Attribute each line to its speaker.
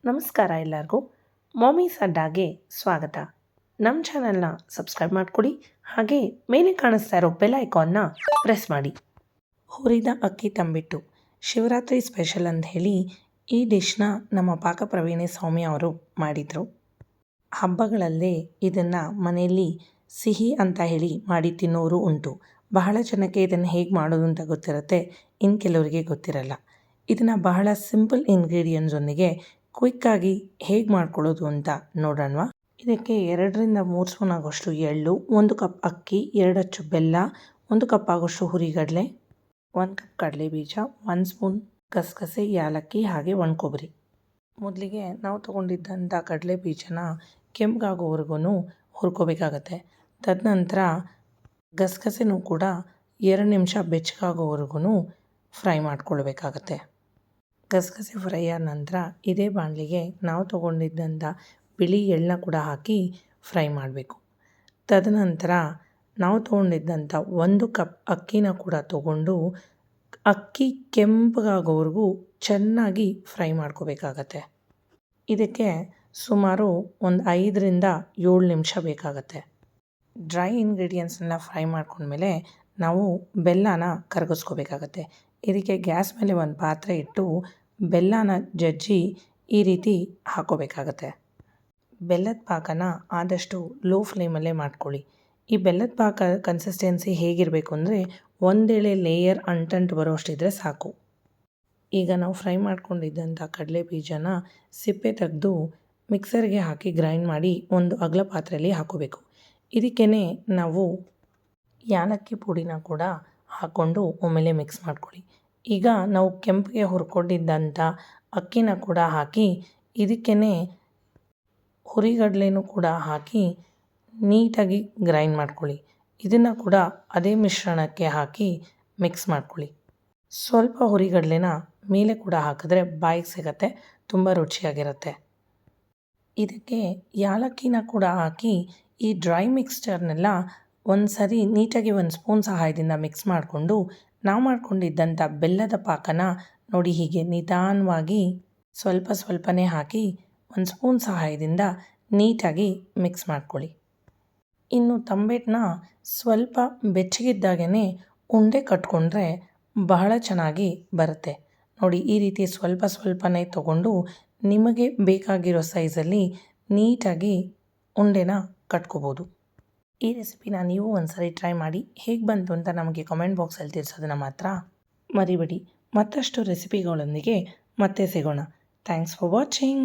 Speaker 1: ನಮಸ್ಕಾರ ಎಲ್ಲರಿಗೂ. ಮಾಮೀಸ್ ಅಡ್ಡಾಗೆ ಸ್ವಾಗತ. ನಮ್ಮ ಚಾನಲ್ನ ಸಬ್ಸ್ಕ್ರೈಬ್ ಮಾಡ್ಕೊಳ್ಳಿ, ಹಾಗೆ ಮೇಲೆ ಕಾಣಿಸ್ತಾ ಇರೋ ಬೆಲ್ ಐಕಾನ್ನ ಪ್ರೆಸ್ ಮಾಡಿ. ಹುರಿದ ಅಕ್ಕಿ ತಂಬಿಟ್ಟು ಶಿವರಾತ್ರಿ ಸ್ಪೆಷಲ್ ಅಂತ ಹೇಳಿ ಈ ಡಿಶ್ನ ನಮ್ಮ ಪಾಕಪ್ರವೀಣೆ ಸೌಮ್ಯ ಅವರು ಮಾಡಿದರು. ಹಬ್ಬಗಳಲ್ಲೇ ಇದನ್ನು ಮನೆಯಲ್ಲಿ ಸಿಹಿ ಅಂತ ಹೇಳಿ ಮಾಡಿ ತಿನ್ನೋರು ಉಂಟು. ಬಹಳ ಜನಕ್ಕೆ ಇದನ್ನು ಹೇಗೆ ಮಾಡೋದು ಅಂತ ಗೊತ್ತಿರುತ್ತೆ, ಇನ್ನು ಕೆಲವರಿಗೆ ಗೊತ್ತಿರಲ್ಲ. ಇದನ್ನು ಬಹಳ ಸಿಂಪಲ್ ಇಂಗ್ರೀಡಿಯೆಂಟ್ಸೊಂದಿಗೆ ಕ್ವಿಕ್ಕಾಗಿ ಹೇಗೆ ಮಾಡ್ಕೊಳ್ಳೋದು ಅಂತ ನೋಡೋಣವಾ. ಇದಕ್ಕೆ 2-3 ಸ್ಪೂನ್ ಆಗೋಷ್ಟು ಎಳ್ಳು, 1 ಕಪ್ ಅಕ್ಕಿ, 2 ಅಚ್ಚು ಬೆಲ್ಲ, 1 ಕಪ್ ಆಗೋಷ್ಟು ಹುರಿಗಡಲೆ, 1 ಕಪ್ ಕಡಲೆ ಬೀಜ, 1 ಸ್ಪೂನ್ ಗಸಗಸೆ, ಯಾಲಕ್ಕಿ ಹಾಗೆ ಒಣಕೊಬ್ಬರಿ. ಮೊದಲಿಗೆ ನಾವು ತೊಗೊಂಡಿದ್ದಂಥ ಕಡಲೆ ಬೀಜನ ಕೆಂಪಗಾಗೋವರೆಗೂ ಹುರ್ಕೋಬೇಕಾಗತ್ತೆ. ತದನಂತರ ಗಸಗಸೆನೂ ಕೂಡ 2 ನಿಮಿಷ ಬೆಚ್ಚಗಾಗೋವರೆಗೂ ಫ್ರೈ ಮಾಡ್ಕೊಳ್ಬೇಕಾಗತ್ತೆ. ಗಸಗಸೆ ಫ್ರೈ ಆದ ನಂತರ ಇದೇ ಬಾಣಲಿಗೆ ನಾವು ತೊಗೊಂಡಿದ್ದಂಥ ಬಿಳಿ ಎಳ್ಳನ್ನ ಕೂಡ ಹಾಕಿ ಫ್ರೈ ಮಾಡಬೇಕು. ತದನಂತರ ನಾವು ತೊಗೊಂಡಿದ್ದಂಥ 1 ಕಪ್ ಅಕ್ಕಿನ ಕೂಡ ತೊಗೊಂಡು ಅಕ್ಕಿ ಕೆಂಪಗಾಗೋವರೆಗೂ ಚೆನ್ನಾಗಿ ಫ್ರೈ ಮಾಡ್ಕೋಬೇಕಾಗತ್ತೆ. ಇದಕ್ಕೆ ಸುಮಾರು ಒಂದು 5-7 ನಿಮಿಷ ಬೇಕಾಗತ್ತೆ. ಡ್ರೈ ಇಂಗ್ರೀಡಿಯೆಂಟ್ಸ್ನೆಲ್ಲ ಫ್ರೈ ಮಾಡ್ಕೊಂಡ್ಮೇಲೆ ನಾವು ಬೆಲ್ಲನ ಕರಗಿಸ್ಕೋಬೇಕಾಗತ್ತೆ. ಇದಕ್ಕೆ ಗ್ಯಾಸ್ ಮೇಲೆ ಒಂದು ಪಾತ್ರೆ ಇಟ್ಟು ಬೆಲ್ಲನ ಜಜ್ಜಿ ಈ ರೀತಿ ಹಾಕೋಬೇಕಾಗತ್ತೆ. ಬೆಲ್ಲದ ಪಾಕನ ಆದಷ್ಟು ಲೋ ಫ್ಲೇಮಲ್ಲೇ ಮಾಡ್ಕೊಳ್ಳಿ. ಈ ಬೆಲ್ಲದ ಪಾಕ ಕನ್ಸಿಸ್ಟೆನ್ಸಿ ಹೇಗಿರಬೇಕು ಅಂದರೆ ಒಂದೇಳೆ ಲೇಯರ್ ಅಂಟಂಟು ಬರೋಷ್ಟಿದ್ರೆ ಸಾಕು. ಈಗ ನಾವು ಫ್ರೈ ಮಾಡ್ಕೊಂಡಿದ್ದಂಥ ಕಡಲೆ ಬೀಜನ ಸಿಪ್ಪೆ ತೆಗೆದು ಮಿಕ್ಸರ್ಗೆ ಹಾಕಿ ಗ್ರೈಂಡ್ ಮಾಡಿ ಒಂದು ಅಗಲ ಪಾತ್ರೆಯಲ್ಲಿ ಹಾಕೋಬೇಕು. ಇದಕ್ಕೇ ನಾವು ಯಾಲಕ್ಕಿ ಪುಡಿನ ಕೂಡ ಹಾಕ್ಕೊಂಡು ಒಮ್ಮೆಲೆ ಮಿಕ್ಸ್ ಮಾಡ್ಕೊಳ್ಳಿ. ಈಗ ನಾವು ಕೆಂಪಿಗೆ ಹುರ್ಕೊಂಡಿದ್ದಂಥ ಅಕ್ಕಿನ ಕೂಡ ಹಾಕಿ ಇದಕ್ಕೇ ಹುರಿಗಡಲೆನೂ ಕೂಡ ಹಾಕಿ ನೀಟಾಗಿ ಗ್ರೈಂಡ್ ಮಾಡ್ಕೊಳ್ಳಿ. ಇದನ್ನು ಕೂಡ ಅದೇ ಮಿಶ್ರಣಕ್ಕೆ ಹಾಕಿ ಮಿಕ್ಸ್ ಮಾಡ್ಕೊಳ್ಳಿ. ಸ್ವಲ್ಪ ಹುರಿಗಡಲೆನ ಮೇಲೆ ಕೂಡ ಹಾಕಿದ್ರೆ ಬಾಯಿಗೆ ಸಿಗತ್ತೆ, ತುಂಬ ರುಚಿಯಾಗಿರುತ್ತೆ. ಇದಕ್ಕೆ ಯಾಲಕ್ಕಿನ ಕೂಡ ಹಾಕಿ ಈ ಡ್ರೈ ಮಿಕ್ಸ್ಚರ್ನೆಲ್ಲ ಒಂದು ಸರಿ ನೀಟಾಗಿ 1 ಸ್ಪೂನ್ ಸಹಾಯದಿಂದ ಮಿಕ್ಸ್ ಮಾಡಿಕೊಂಡು ನಾವು ಮಾಡ್ಕೊಂಡಿದ್ದಂಥ ಬೆಲ್ಲದ ಪಾಕನ ನೋಡಿ ಹೀಗೆ ನಿಧಾನವಾಗಿ ಸ್ವಲ್ಪನೇ ಹಾಕಿ 1 ಸ್ಪೂನ್ ಸಹಾಯದಿಂದ ನೀಟಾಗಿ ಮಿಕ್ಸ್ ಮಾಡ್ಕೊಳ್ಳಿ. ಇನ್ನು ತಂಬಿಟ್ಟನ್ನ ಸ್ವಲ್ಪ ಬೆಚ್ಚಗಿದ್ದಾಗೇ ಉಂಡೆ ಕಟ್ಕೊಂಡ್ರೆ ಬಹಳ ಚೆನ್ನಾಗಿ ಬರುತ್ತೆ. ನೋಡಿ ಈ ರೀತಿ ಸ್ವಲ್ಪನೇ ತೊಗೊಂಡು ನಿಮಗೆ ಬೇಕಾಗಿರೋ ಸೈಜಲ್ಲಿ ನೀಟಾಗಿ ಉಂಡೆನ ಕಟ್ಕೋಬೋದು. ಈ ರೆಸಿಪಿನ ನೀವು ಒಂದ್ಸರಿ ಟ್ರೈ ಮಾಡಿ ಹೇಗೆ ಬಂತು ಅಂತ ನಮಗೆ ಕಮೆಂಟ್ ಬಾಕ್ಸಲ್ಲಿ ತಿಳಿಸೋದನ್ನು ಮಾತ್ರ ಮರಿಬೇಡಿ. ಮತ್ತಷ್ಟು ರೆಸಿಪಿಗಳೊಂದಿಗೆ ಮತ್ತೆ ಸಿಗೋಣ. Thanks for watching.